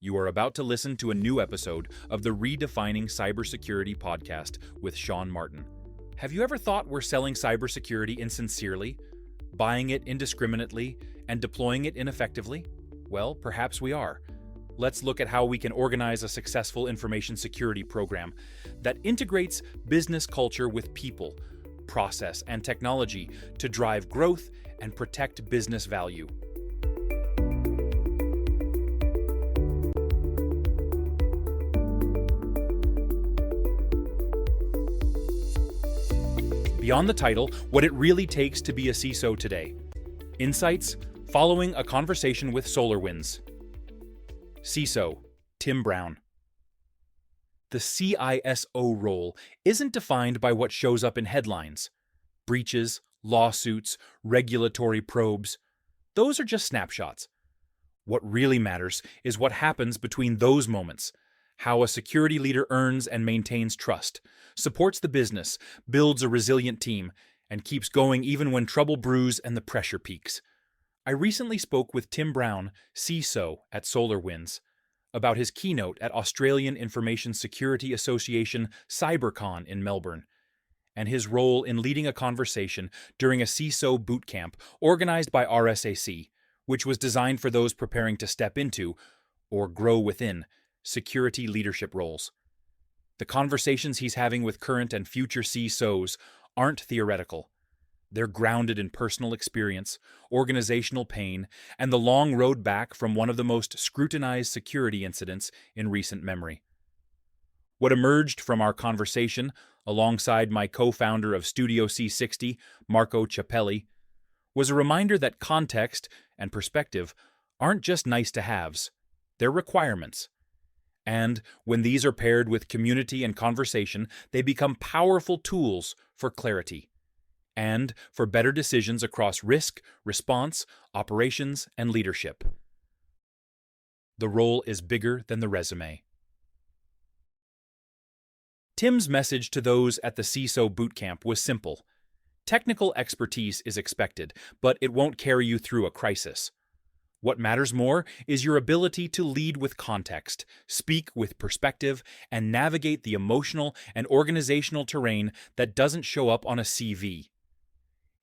You are about to listen to a new episode of the Redefining Cybersecurity podcast with Sean Martin. Have you ever thought we're selling cybersecurity insincerely, buying it indiscriminately, and deploying it ineffectively? Well, perhaps we are. Let's look at how we can organize a successful information security program that integrates business culture with people, process, and technology to drive growth and protect business value. Beyond the title, what it really takes to be a CISO today. Insights following a conversation with SolarWinds. CISO, Tim Brown. The CISO role isn't defined by what shows up in headlines. Breaches, lawsuits, regulatory probes. Those are just snapshots. What really matters is what happens between those moments. How a security leader earns and maintains trust, supports the business, builds a resilient team, and keeps going even when trouble brews and the pressure peaks. I recently spoke with Tim Brown, CISO at SolarWinds, about his keynote at Australian Information Security Association CyberCon in Melbourne, and his role in leading a conversation during a CISO Bootcamp organized by RSAC, which was designed for those preparing to step into, or grow within, security leadership roles. The conversations he's having with current and future CISOs aren't theoretical. They're grounded in personal experience, organizational pain, and the long road back from one of the most scrutinized security incidents in recent memory. What emerged from our conversation, alongside my co-founder of Studio C60, Marco Ciappelli, was a reminder that context and perspective aren't just nice-to-haves, they're requirements. And when these are paired with community and conversation, they become powerful tools for clarity and for better decisions across risk, response, operations, and leadership. The role is bigger than the resume. Tim's message to those at the CISO Bootcamp was simple. Technical expertise is expected, but it won't carry you through a crisis. What matters more is your ability to lead with context, speak with perspective, and navigate the emotional and organizational terrain that doesn't show up on a CV.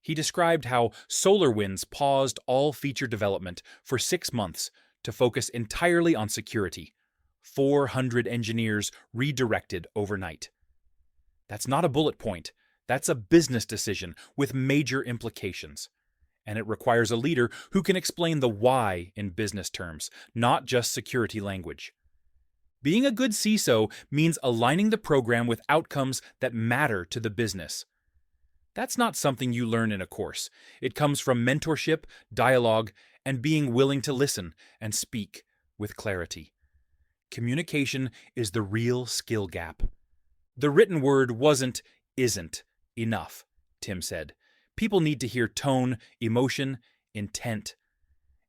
He described how SolarWinds paused all feature development for 6 months to focus entirely on security. 400 engineers redirected overnight. That's not a bullet point. That's a business decision with major implications. And it requires a leader who can explain the why in business terms, not just security language. Being a good CISO means aligning the program with outcomes that matter to the business. That's not something you learn in a course. It comes from mentorship, dialogue, and being willing to listen and speak with clarity. Communication is the real skill gap. The written word isn't enough, Tim said. People need to hear tone, emotion, intent.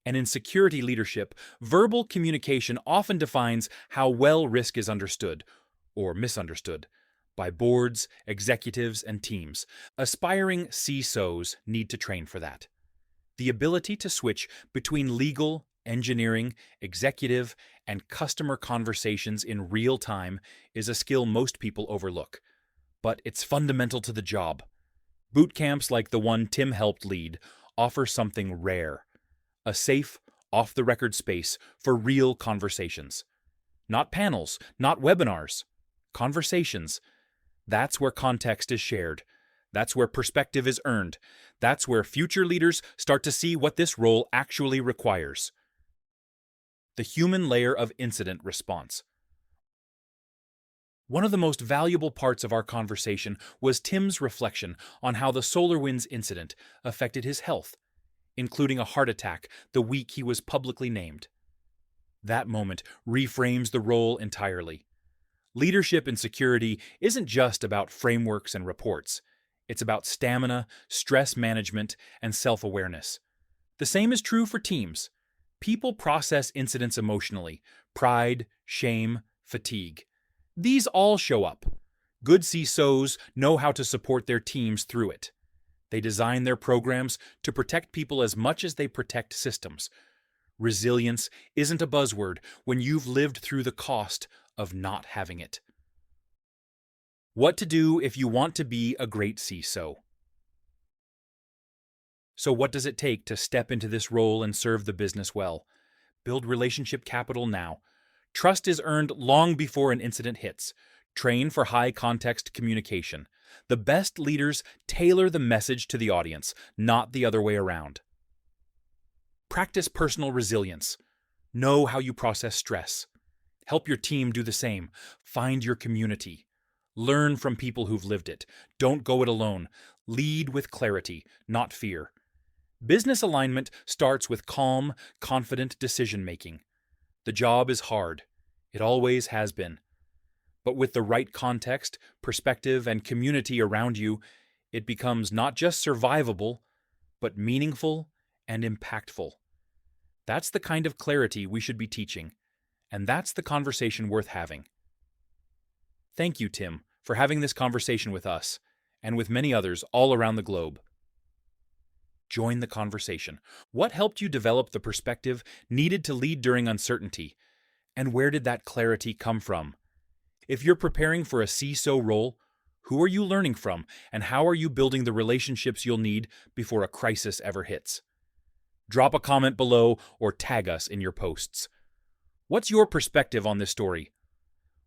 And in security leadership, verbal communication often defines how well risk is understood, or misunderstood, by boards, executives, and teams. Aspiring CISOs need to train for that. The ability to switch between legal, engineering, executive, and customer conversations in real time is a skill most people overlook. But it's fundamental to the job. Bootcamps like the one Tim helped lead offer something rare, a safe, off-the-record space for real conversations. Not panels, not webinars, conversations. That's where context is shared. That's where perspective is earned. That's where future leaders start to see what this role actually requires. The human layer of incident response. One of the most valuable parts of our conversation was Tim's reflection on how the SolarWinds incident affected his health, including a heart attack the week he was publicly named. That moment reframes the role entirely. Leadership in security isn't just about frameworks and reports. It's about stamina, stress management, and self-awareness. The same is true for teams. People process incidents emotionally: pride, shame, fatigue. These all show up. Good CISOs know how to support their teams through it. They design their programs to protect people as much as they protect systems, Resilience isn't a buzzword when you've lived through the cost of not having it. What to do if you want to be a great CISO. So what does it take to step into this role and serve the business well? Build relationship capital now. Trust is earned long before an incident hits. Train for high-context communication. The best leaders tailor the message to the audience, not the other way around. Practice personal resilience. Know how you process stress. Help your team do the same. Find your community. Learn from people who've lived it. Don't go it alone. Lead with clarity, not fear. Business alignment starts with calm, confident decision-making. The job is hard. It always has been. But with the right context, perspective, and community around you, it becomes not just survivable, but meaningful and impactful. That's the kind of clarity we should be teaching, and that's the conversation worth having. Thank you, Tim, for having this conversation with us, and with many others all around the globe. Join the conversation. What helped you develop the perspective needed to lead during uncertainty? And where did that clarity come from? If you're preparing for a CISO role, who are you learning from, and how are you building the relationships you'll need before a crisis ever hits? Drop a comment below or tag us in your posts. What's your perspective on this story?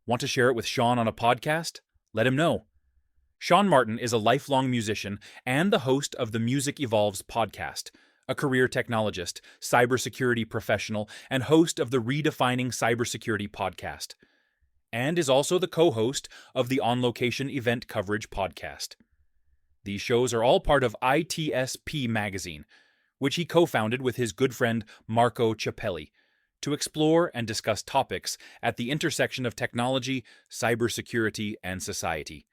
Want to share it with Sean on a podcast? Let him know. Sean Martin is a lifelong musician and the host of the Music Evolves podcast, a career technologist, cybersecurity professional, and host of the Redefining Cybersecurity podcast, and is also the co-host of the On Location Event Coverage podcast. These shows are all part of ITSP magazine, which he co-founded with his good friend Marco Ciappelli, to explore and discuss topics at the intersection of technology, cybersecurity, and society.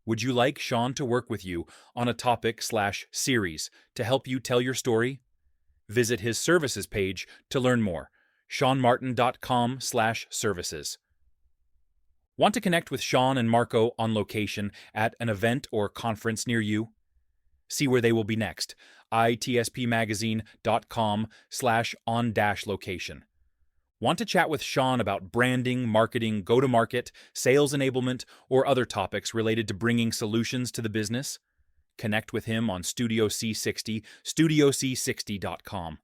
Would you like Sean to work with you on a topic/series to help you tell your story? Visit his services page to learn more, seanmartin.com/services. Want to connect with Sean and Marco on location at an event or conference near you? See where they will be next, itspmagazine.com/on-location. Want to chat with Sean about branding, marketing, go-to-market, sales enablement, or other topics related to bringing solutions to the business? Connect with him on Studio C60, studioc60.com.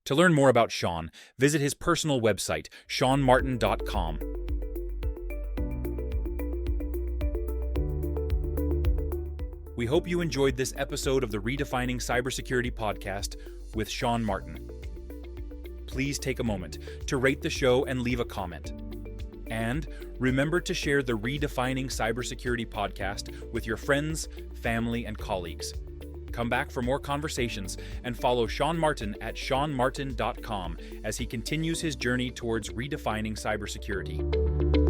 To learn more about Sean, visit his personal website, seanmartin.com. We hope you enjoyed this episode of the Redefining Cybersecurity podcast with Sean Martin. Please take a moment to rate the show and leave a comment. And remember to share the Redefining Cybersecurity podcast with your friends, family, and colleagues. Come back for more conversations and follow Sean Martin at seanmartin.com as he continues his journey towards redefining cybersecurity.